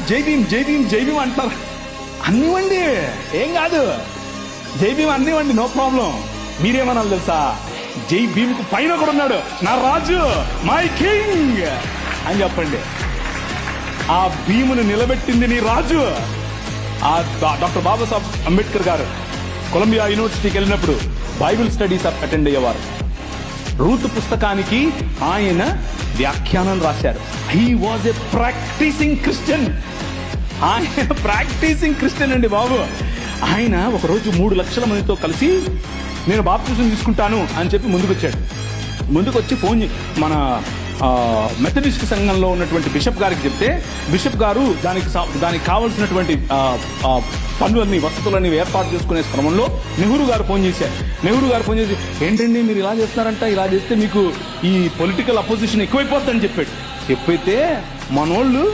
జై భీమ్ జై భీమ్ జై భీమ్ అంటారు. అన్నివ్వండి, ఏం కాదు, జై భీమ్ అన్నివ్వండి, నో ప్రాబ్లం. మీరేమనాలి తెలుసా? జై భీమ్ కు పైన కూడా ఉన్నాడు నా రాజు, మై కింగ్ అని చెప్పండి. ఆ భీమును నిలబెట్టింది నీ రాజు. ఆ డాక్టర్ బాబాసాహెబ్ అంబేద్కర్ గారు కొలంబియా యూనివర్సిటీకి వెళ్ళినప్పుడు బైబిల్ స్టడీస్ అటెండ్ అయ్యేవారు. రూత్ పుస్తకానికి ఆయన వ్యాఖ్యానం రాశారు. He was a practising Christian. ఆయన ప్రాక్టీసింగ్ క్రిస్టియన్ అండి బాబు. ఆయన ఒకరోజు 3 లక్షల మందితో కలిసి నేను బాప్తిజం తీసుకుంటాను అని చెప్పి ముందుకొచ్చి ఫోన్ మన మెథడిస్ట్ సంఘంలో ఉన్నటువంటి బిషప్ గారికి చెప్తే, బిషప్ గారు దానికి కావలసినటువంటి పనులన్నీ వసతులన్నీ ఏర్పాటు చేసుకునే క్రమంలో నెహ్రూ గారు ఫోన్ చేశారు. నెహ్రూ గారు ఫోన్ చేసి, ఏంటండి మీరు ఇలా చేస్తున్నారంట, ఇలా చేస్తే మీకు ఈ పొలిటికల్ అపోజిషన్ ఎక్కువైపోతుందని చెప్పాడు. ఎప్పుడైతే మనోళ్ళు